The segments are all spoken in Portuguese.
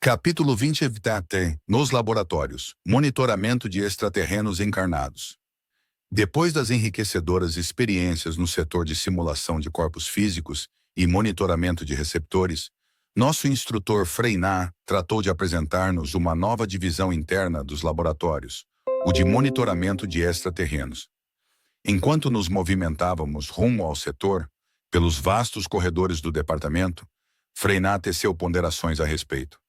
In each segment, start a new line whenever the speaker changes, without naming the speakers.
Capítulo 20 Nos laboratórios. Monitoramento de extraterrenos encarnados. Depois das enriquecedoras experiências no setor de simulação de corpos físicos e monitoramento de receptores, nosso instrutor Freiná tratou de apresentar-nos uma nova divisão interna dos laboratórios, o de monitoramento de extraterrenos. Enquanto nos movimentávamos rumo ao setor, pelos vastos corredores do departamento, Freiná teceu ponderações a respeito.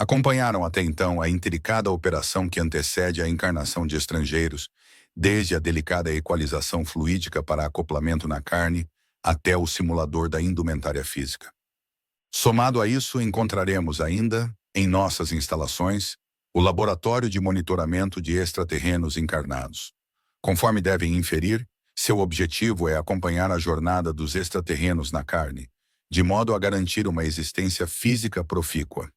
Acompanharam até então a intricada operação que antecede a encarnação de estrangeiros, desde a delicada equalização fluídica para acoplamento na carne até o simulador da indumentária física. Somado a isso, encontraremos ainda, em nossas instalações, o Laboratório de Monitoramento de Extraterrenos Encarnados. Conforme devem inferir, seu objetivo é acompanhar a jornada dos extraterrenos na carne, de modo a garantir uma existência física profícua.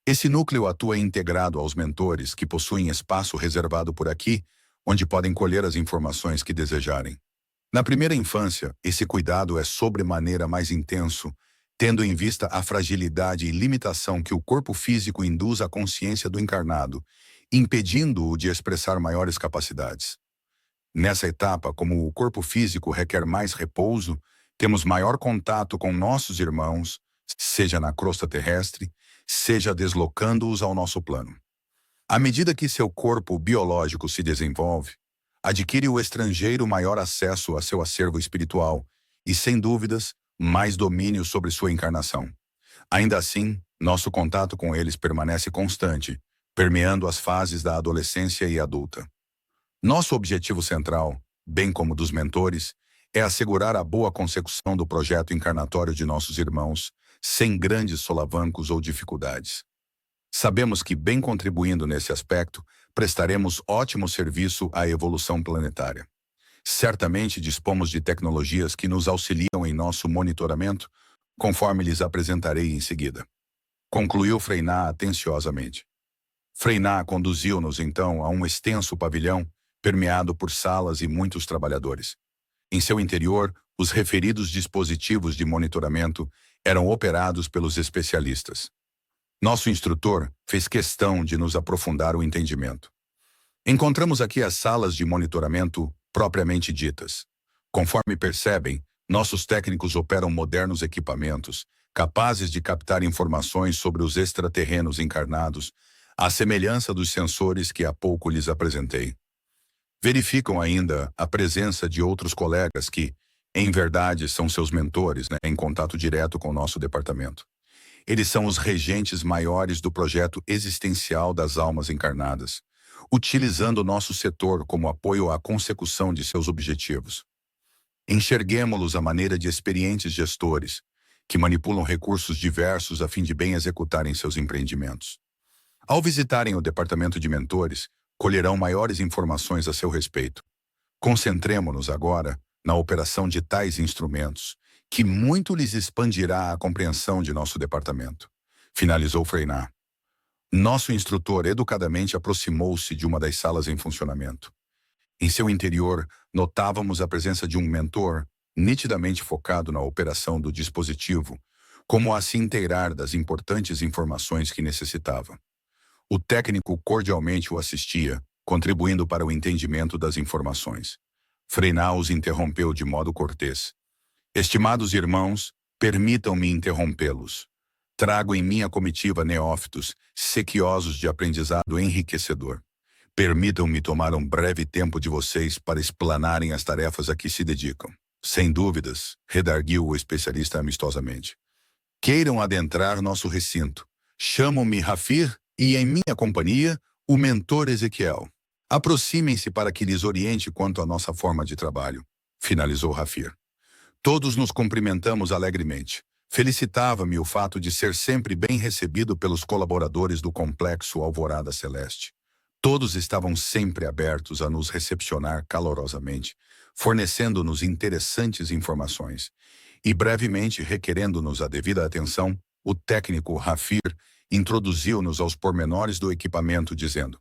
Esse núcleo atua integrado aos mentores que possuem espaço reservado por aqui, onde podem colher as informações que desejarem. Na primeira infância, esse cuidado é sobremaneira mais intenso, tendo em vista a fragilidade e limitação que o corpo físico induz à consciência do encarnado, impedindo-o de expressar maiores capacidades. Nessa etapa, como o corpo físico requer mais repouso, temos maior contato com nossos irmãos, seja na crosta terrestre, seja deslocando-os ao nosso plano. À medida que seu corpo biológico se desenvolve, adquire o estrangeiro maior acesso a seu acervo espiritual e, sem dúvidas, mais domínio sobre sua encarnação. Ainda assim, nosso contato com eles permanece constante, permeando as fases da adolescência e adulta. Nosso objetivo central, bem como dos mentores, é assegurar a boa consecução do projeto encarnatório de nossos irmãos, sem grandes solavancos ou dificuldades. Sabemos que, bem contribuindo nesse aspecto, prestaremos ótimo serviço à evolução planetária. Certamente dispomos de tecnologias que nos auxiliam em nosso monitoramento, conforme lhes apresentarei em seguida. Concluiu Freiná atenciosamente. Freiná conduziu-nos então a um extenso pavilhão, permeado por salas e muitos trabalhadores. Em seu interior, os referidos dispositivos de monitoramento eram operados pelos especialistas. Nosso instrutor fez questão de nos aprofundar o entendimento. Encontramos aqui as salas de monitoramento propriamente ditas. Conforme percebem, nossos técnicos operam modernos equipamentos, capazes de captar informações sobre os extraterrenos encarnados, à semelhança dos sensores que há pouco lhes apresentei. Verificam ainda a presença de outros colegas que, em verdade, são seus mentores, em contato direto com o nosso departamento. Eles são os regentes maiores do projeto existencial das almas encarnadas, utilizando o nosso setor como apoio à consecução de seus objetivos. Enxerguemo-los à maneira de experientes gestores, que manipulam recursos diversos a fim de bem executarem seus empreendimentos. Ao visitarem o departamento de mentores, colherão maiores informações a seu respeito. Concentremo-nos agora na operação de tais instrumentos, que muito lhes expandirá a compreensão de nosso departamento. Finalizou Freiná. Nosso instrutor educadamente aproximou-se de uma das salas em funcionamento. Em seu interior, notávamos a presença de um mentor, nitidamente focado na operação do dispositivo, como a se inteirar das importantes informações que necessitava. O técnico cordialmente o assistia, contribuindo para o entendimento das informações. Freiná os interrompeu de modo cortês. Estimados irmãos, permitam-me interrompê-los. Trago em minha comitiva neófitos, sequiosos de aprendizado enriquecedor. Permitam-me tomar um breve tempo de vocês para explanarem as tarefas a que se dedicam. Sem dúvidas, redarguiu o especialista amistosamente. Queiram adentrar nosso recinto. Chamo-me Rafir e, em minha companhia, o mentor Ezequiel. Aproximem-se para que lhes oriente quanto à nossa forma de trabalho, finalizou Rafir. Todos nos cumprimentamos alegremente. Felicitava-me o fato de ser sempre bem recebido pelos colaboradores do complexo Alvorada Celeste. Todos estavam sempre abertos a nos recepcionar calorosamente, fornecendo-nos interessantes informações. E brevemente, requerendo-nos a devida atenção, o técnico Rafir introduziu-nos aos pormenores do equipamento, dizendo: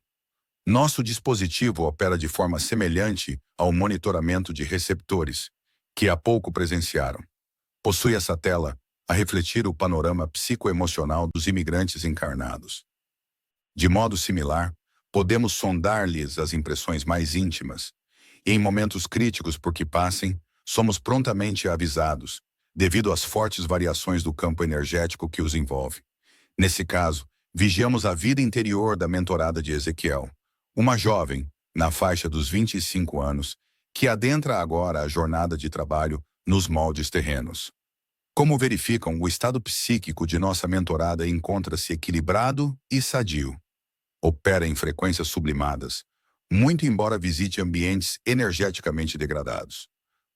nosso dispositivo opera de forma semelhante ao monitoramento de receptores, que há pouco presenciaram. Possui essa tela, a refletir o panorama psicoemocional dos imigrantes encarnados. De modo similar, podemos sondar-lhes as impressões mais íntimas, e em momentos críticos por que passem, somos prontamente avisados, devido às fortes variações do campo energético que os envolve. Nesse caso, vigiamos a vida interior da mentorada de Ezequiel, uma jovem, na faixa dos 25 anos, que adentra agora a jornada de trabalho nos moldes terrenos. Como verificam, o estado psíquico de nossa mentorada encontra-se equilibrado e sadio. Opera em frequências sublimadas, muito embora visite ambientes energeticamente degradados,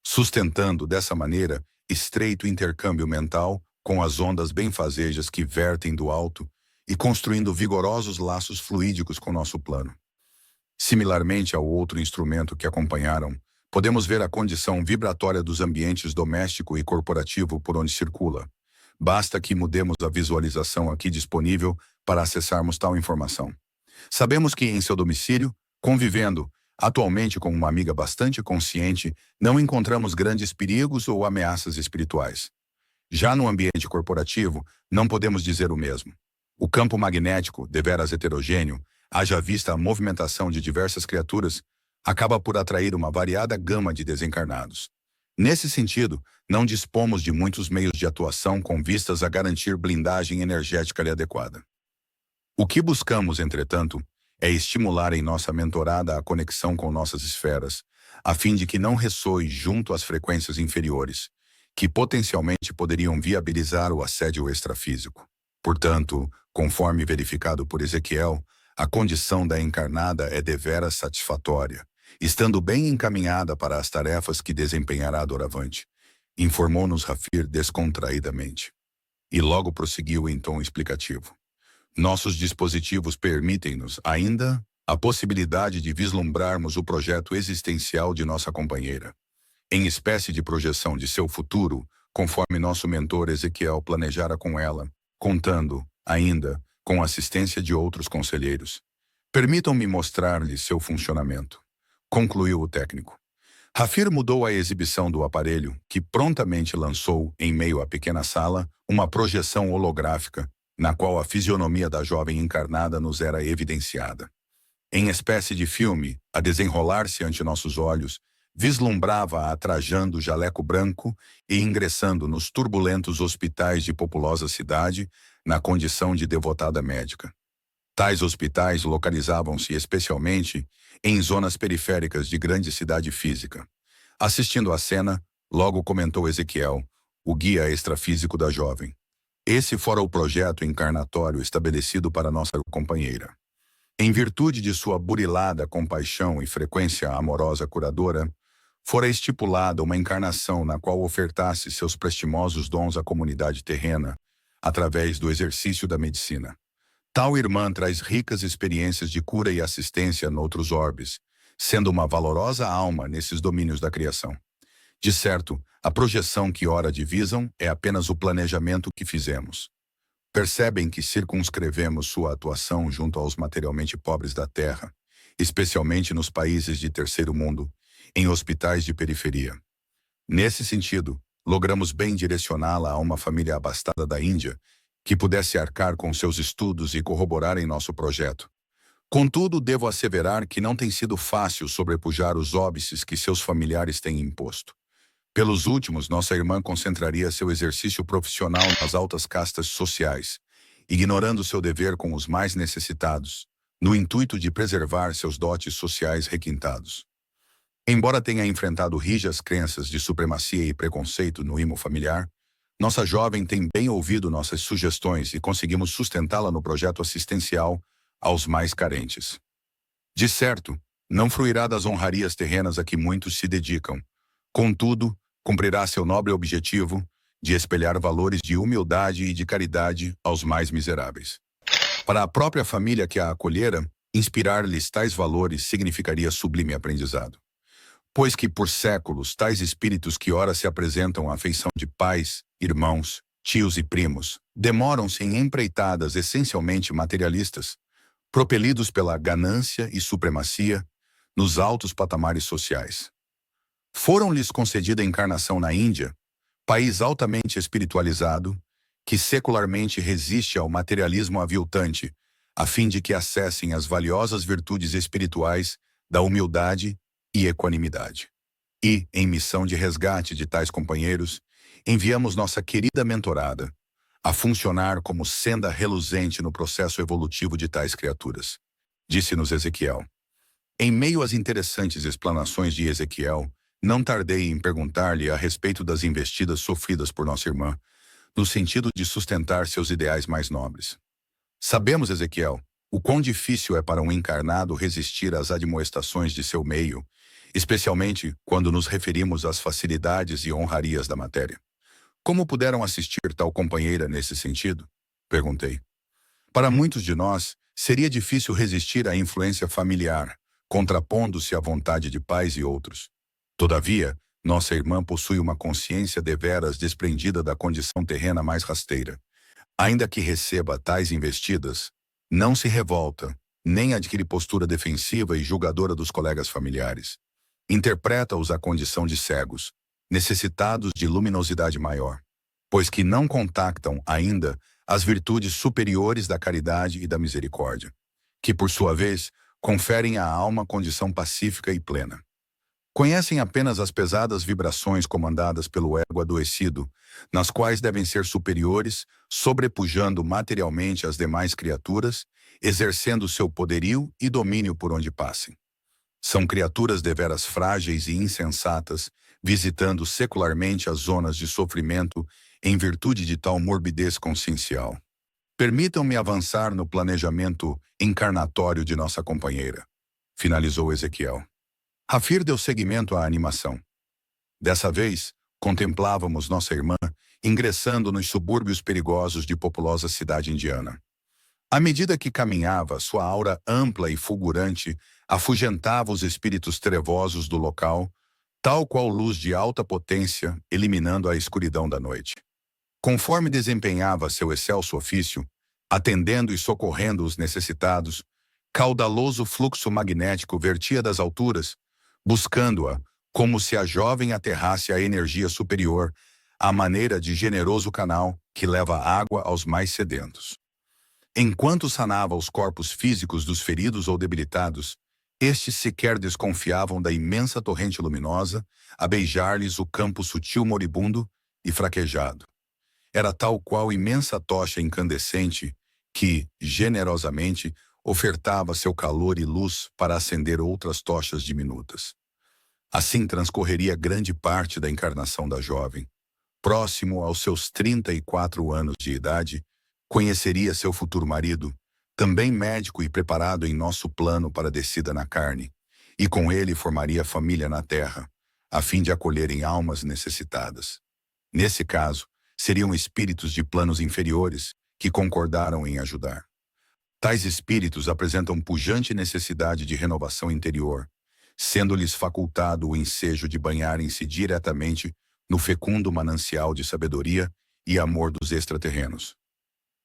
sustentando dessa maneira estreito intercâmbio mental com as ondas benfazejas que vertem do alto e construindo vigorosos laços fluídicos com nosso plano. Similarmente ao outro instrumento que acompanharam, podemos ver a condição vibratória dos ambientes doméstico e corporativo por onde circula. Basta que mudemos a visualização aqui disponível para acessarmos tal informação. Sabemos que em seu domicílio, convivendo atualmente com uma amiga bastante consciente, não encontramos grandes perigos ou ameaças espirituais. Já no ambiente corporativo, não podemos dizer o mesmo. O campo magnético, deveras heterogêneo, haja vista a movimentação de diversas criaturas, acaba por atrair uma variada gama de desencarnados. Nesse sentido, não dispomos de muitos meios de atuação com vistas a garantir blindagem energética adequada. O que buscamos, entretanto, é estimular em nossa mentorada a conexão com nossas esferas, a fim de que não ressoe junto às frequências inferiores, que potencialmente poderiam viabilizar o assédio extrafísico. Portanto, conforme verificado por Ezequiel, a condição da encarnada é deveras satisfatória, estando bem encaminhada para as tarefas que desempenhará doravante, informou-nos Rafir descontraidamente. E logo prosseguiu em tom explicativo. Nossos dispositivos permitem-nos, ainda, a possibilidade de vislumbrarmos o projeto existencial de nossa companheira, em espécie de projeção de seu futuro, conforme nosso mentor Ezequiel planejara com ela, contando, ainda, com a assistência de outros conselheiros. Permitam-me mostrar-lhe seu funcionamento, concluiu o técnico. Rafir mudou a exibição do aparelho, que prontamente lançou, em meio à pequena sala, uma projeção holográfica, na qual a fisionomia da jovem encarnada nos era evidenciada. Em espécie de filme, a desenrolar-se ante nossos olhos, vislumbrava-a trajando jaleco branco e ingressando nos turbulentos hospitais de populosa cidade, na condição de devotada médica. Tais hospitais localizavam-se especialmente em zonas periféricas de grande cidade física. Assistindo à cena, logo comentou Ezequiel, o guia extrafísico da jovem. Esse fora o projeto encarnatório estabelecido para nossa companheira. Em virtude de sua burilada compaixão e frequência amorosa curadora, fora estipulada uma encarnação na qual ofertasse seus prestimosos dons à comunidade terrena, através do exercício da medicina. Tal irmã traz ricas experiências de cura e assistência noutros orbes, sendo uma valorosa alma nesses domínios da criação. De certo, a projeção que ora divisam é apenas o planejamento que fizemos. Percebem que circunscrevemos sua atuação junto aos materialmente pobres da Terra, especialmente nos países de terceiro mundo, em hospitais de periferia. Nesse sentido, logramos bem direcioná-la a uma família abastada da Índia, que pudesse arcar com seus estudos e corroborar em nosso projeto. Contudo, devo asseverar que não tem sido fácil sobrepujar os óbices que seus familiares têm imposto. Pelos últimos, nossa irmã concentraria seu exercício profissional nas altas castas sociais, ignorando seu dever com os mais necessitados, no intuito de preservar seus dotes sociais requintados. Embora tenha enfrentado rijas crenças de supremacia e preconceito no imo familiar, nossa jovem tem bem ouvido nossas sugestões e conseguimos sustentá-la no projeto assistencial aos mais carentes. De certo, não fruirá das honrarias terrenas a que muitos se dedicam. Contudo, cumprirá seu nobre objetivo de espelhar valores de humildade e de caridade aos mais miseráveis. Para a própria família que a acolhera, inspirar-lhes tais valores significaria sublime aprendizado. Pois que, por séculos, tais espíritos que ora se apresentam à feição de pais, irmãos, tios e primos, demoram-se em empreitadas essencialmente materialistas, propelidos pela ganância e supremacia nos altos patamares sociais. Foram-lhes concedida encarnação na Índia, país altamente espiritualizado que secularmente resiste ao materialismo aviltante, a fim de que acessem as valiosas virtudes espirituais da humildade e equanimidade. E, em missão de resgate de tais companheiros, enviamos nossa querida mentorada a funcionar como senda reluzente no processo evolutivo de tais criaturas. Disse-nos Ezequiel. Em meio às interessantes explanações de Ezequiel, não tardei em perguntar-lhe a respeito das investidas sofridas por nossa irmã, no sentido de sustentar seus ideais mais nobres. Sabemos, Ezequiel, o quão difícil é para um encarnado resistir às admoestações de seu meio, especialmente quando nos referimos às facilidades e honrarias da matéria. Como puderam assistir tal companheira nesse sentido? Perguntei. Para muitos de nós, seria difícil resistir à influência familiar, contrapondo-se à vontade de pais e outros. Todavia, nossa irmã possui uma consciência deveras desprendida da condição terrena mais rasteira. Ainda que receba tais investidas, não se revolta, nem adquire postura defensiva e julgadora dos colegas familiares. Interpreta-os à condição de cegos, necessitados de luminosidade maior, pois que não contactam ainda as virtudes superiores da caridade e da misericórdia, que, por sua vez, conferem à alma condição pacífica e plena. Conhecem apenas as pesadas vibrações comandadas pelo ego adoecido, nas quais devem ser superiores, sobrepujando materialmente as demais criaturas, exercendo seu poderio e domínio por onde passem. São criaturas deveras frágeis e insensatas, visitando secularmente as zonas de sofrimento em virtude de tal morbidez consciencial. Permitam-me avançar no planejamento encarnatório de nossa companheira, finalizou Ezequiel. Hafir deu seguimento à animação. Dessa vez, contemplávamos nossa irmã ingressando nos subúrbios perigosos de populosa cidade indiana. À medida que caminhava, sua aura ampla e fulgurante afugentava os espíritos trevosos do local, tal qual luz de alta potência, eliminando a escuridão da noite. Conforme desempenhava seu excelso ofício, atendendo e socorrendo os necessitados, caudaloso fluxo magnético vertia das alturas, buscando-a como se a jovem aterrasse à energia superior, à maneira de generoso canal que leva água aos mais sedentos. Enquanto sanava os corpos físicos dos feridos ou debilitados, estes sequer desconfiavam da imensa torrente luminosa a beijar-lhes o campo sutil moribundo e fraquejado. Era tal qual imensa tocha incandescente que, generosamente, ofertava seu calor e luz para acender outras tochas diminutas. Assim transcorreria grande parte da encarnação da jovem. Próximo aos seus 34 anos de idade, conheceria seu futuro marido, também médico e preparado em nosso plano para a descida na carne, e com ele formaria família na terra, a fim de acolherem almas necessitadas. Nesse caso, seriam espíritos de planos inferiores que concordaram em ajudar. Tais espíritos apresentam pujante necessidade de renovação interior, sendo-lhes facultado o ensejo de banharem-se diretamente no fecundo manancial de sabedoria e amor dos extraterrenos.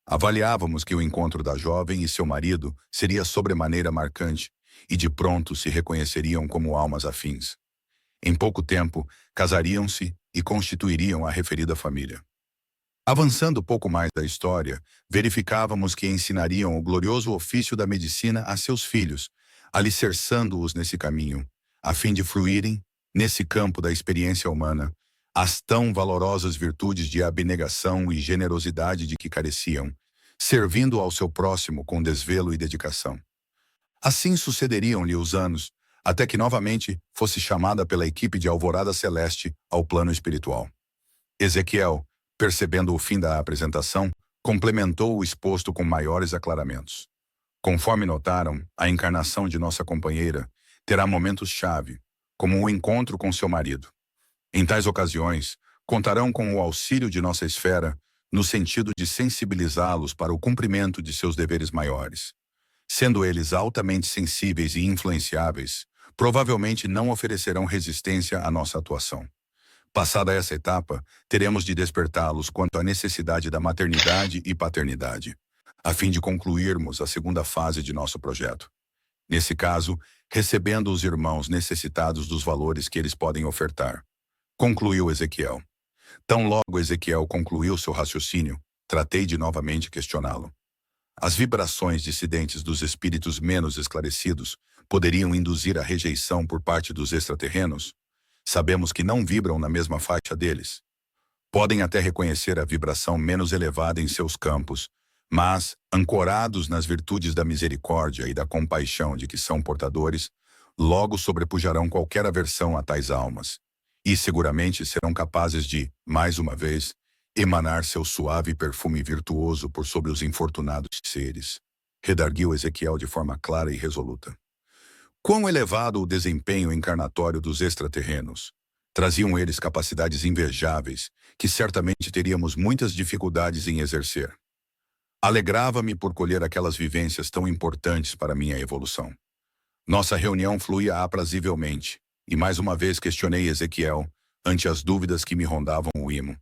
Avaliávamos que o encontro da jovem e seu marido seria sobremaneira marcante e de pronto se reconheceriam como almas afins. Em pouco tempo, casariam-se e constituiriam a referida família. Avançando pouco mais da história, verificávamos que ensinariam o glorioso ofício da medicina a seus filhos, alicerçando-os nesse caminho, a fim de fruírem, nesse campo da experiência humana, as tão valorosas virtudes de abnegação e generosidade de que careciam, servindo ao seu próximo com desvelo e dedicação. Assim sucederiam-lhe os anos, até que novamente fosse chamada pela equipe de Alvorada Celeste ao plano espiritual. Ezequiel, percebendo o fim da apresentação, complementou o exposto com maiores aclaramentos. Conforme notaram, a encarnação de nossa companheira terá momentos-chave, como o encontro com seu marido. Em tais ocasiões, contarão com o auxílio de nossa esfera, no sentido de sensibilizá-los para o cumprimento de seus deveres maiores. Sendo eles altamente sensíveis e influenciáveis, provavelmente não oferecerão resistência à nossa atuação. Passada essa etapa, teremos de despertá-los quanto à necessidade da maternidade e paternidade, a fim de concluirmos a segunda fase de nosso projeto. Nesse caso, recebendo os irmãos necessitados dos valores que eles podem ofertar. Concluiu Ezequiel. Tão logo Ezequiel concluiu seu raciocínio, Tratei de novamente questioná-lo. As vibrações dissidentes dos espíritos menos esclarecidos poderiam induzir a rejeição por parte dos extraterrenos? Sabemos que não vibram na mesma faixa deles. Podem até reconhecer a vibração menos elevada em seus campos, mas, ancorados nas virtudes da misericórdia e da compaixão de que são portadores, logo sobrepujarão qualquer aversão a tais almas, e seguramente serão capazes de, mais uma vez, emanar seu suave perfume virtuoso por sobre os infortunados seres. Redarguiu Ezequiel de forma clara e resoluta. Quão elevado o desempenho encarnatório dos extraterrenos! Traziam eles capacidades invejáveis, que certamente teríamos muitas dificuldades em exercer. Alegrava-me por colher aquelas vivências tão importantes para minha evolução. Nossa reunião fluía aprazivelmente, e mais uma vez questionei Ezequiel, ante as dúvidas que me rondavam o imo.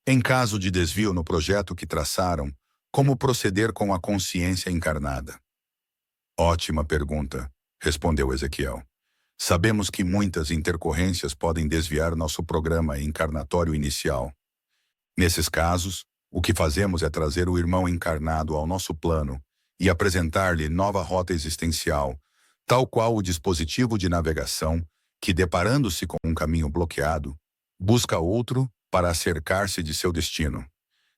Em caso de desvio no projeto que traçaram, como proceder com a consciência encarnada? Ótima pergunta, respondeu Ezequiel. Sabemos que muitas intercorrências podem desviar nosso programa encarnatório inicial. Nesses casos, o que fazemos é trazer o irmão encarnado ao nosso plano e apresentar-lhe nova rota existencial, tal qual o dispositivo de navegação que, deparando-se com um caminho bloqueado, busca outro para acercar-se de seu destino.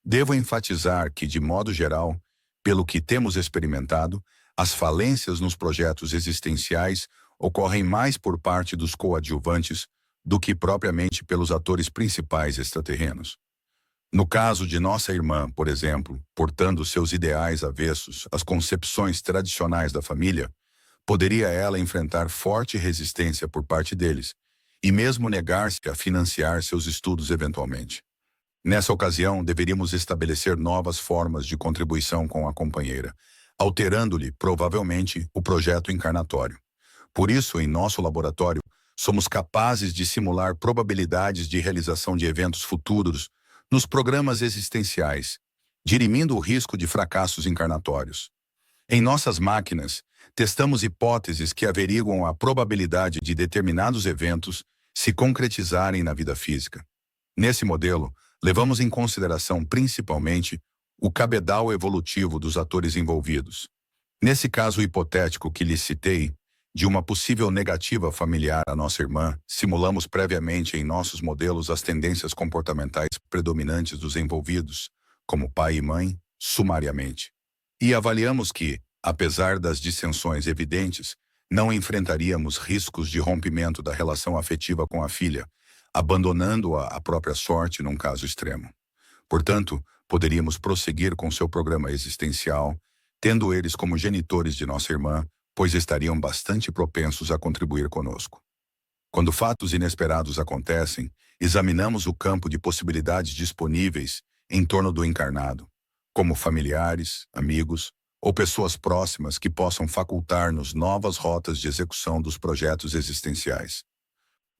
Devo enfatizar que, de modo geral, pelo que temos experimentado, as falências nos projetos existenciais ocorrem mais por parte dos coadjuvantes do que propriamente pelos atores principais extraterrenos. No caso de nossa irmã, por exemplo, portando seus ideais avessos às concepções tradicionais da família, poderia ela enfrentar forte resistência por parte deles, e mesmo negar-se a financiar seus estudos eventualmente. Nessa ocasião, deveríamos estabelecer novas formas de contribuição com a companheira, alterando-lhe, provavelmente, o projeto encarnatório. Por isso, em nosso laboratório, somos capazes de simular probabilidades de realização de eventos futuros nos programas existenciais, dirimindo o risco de fracassos encarnatórios. Em nossas máquinas, testamos hipóteses que averiguam a probabilidade de determinados eventos se concretizarem na vida física. Nesse modelo, levamos em consideração principalmente o cabedal evolutivo dos atores envolvidos. Nesse caso hipotético que lhe citei, de uma possível negativa familiar à nossa irmã, simulamos previamente em nossos modelos as tendências comportamentais predominantes dos envolvidos, como pai e mãe, sumariamente. E avaliamos que, apesar das dissensões evidentes, não enfrentaríamos riscos de rompimento da relação afetiva com a filha, abandonando-a à própria sorte num caso extremo. Portanto, poderíamos prosseguir com seu programa existencial, tendo eles como genitores de nossa irmã, pois estariam bastante propensos a contribuir conosco. Quando fatos inesperados acontecem, examinamos o campo de possibilidades disponíveis em torno do encarnado, como familiares, amigos ou pessoas próximas que possam facultar-nos novas rotas de execução dos projetos existenciais.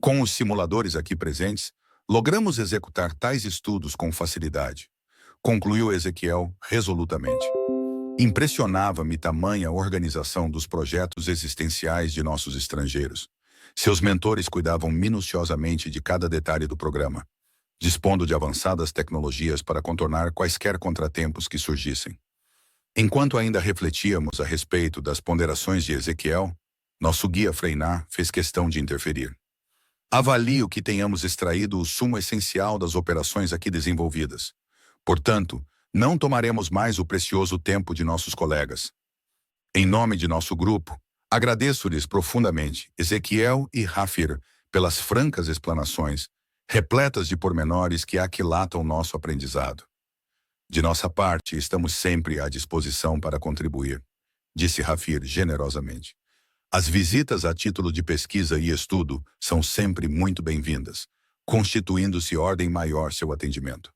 Com os simuladores aqui presentes, logramos executar tais estudos com facilidade, concluiu Ezequiel resolutamente. Impressionava-me tamanha organização dos projetos existenciais de nossos estrangeiros. Seus mentores cuidavam minuciosamente de cada detalhe do programa, dispondo de avançadas tecnologias para contornar quaisquer contratempos que surgissem. Enquanto ainda refletíamos a respeito das ponderações de Ezequiel, nosso guia Freiná fez questão de interferir. Avalio que tenhamos extraído o sumo essencial das operações aqui desenvolvidas. Portanto, não tomaremos mais o precioso tempo de nossos colegas. Em nome de nosso grupo, agradeço-lhes profundamente, Ezequiel e Hafir, pelas francas explanações, repletas de pormenores que aquilatam nosso aprendizado. De nossa parte, estamos sempre à disposição para contribuir, disse Hafir generosamente. As visitas a título de pesquisa e estudo são sempre muito bem-vindas, constituindo-se ordem maior seu atendimento.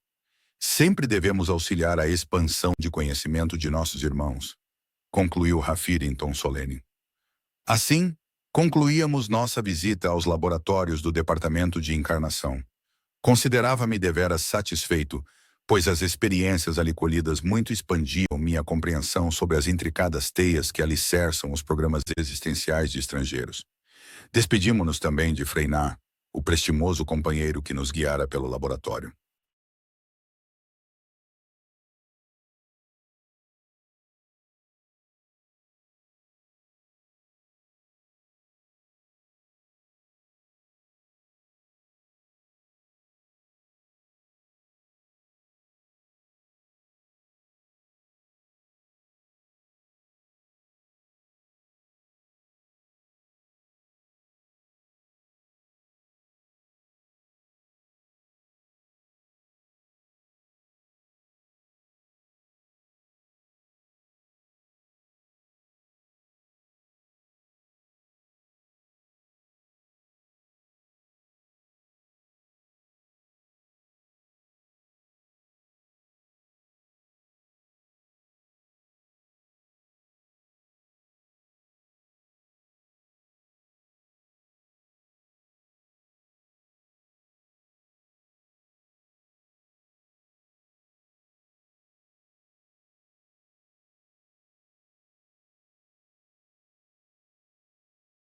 Sempre devemos auxiliar a expansão de conhecimento de nossos irmãos, concluiu Hafir em tom solene. Assim, concluíamos nossa visita aos laboratórios do Departamento de Encarnação. Considerava-me deveras satisfeito, pois as experiências ali colhidas muito expandiam minha compreensão sobre as intricadas teias que alicerçam os programas existenciais de estrangeiros. Despedimo-nos também de Freiná, o prestimoso companheiro que nos guiara pelo laboratório.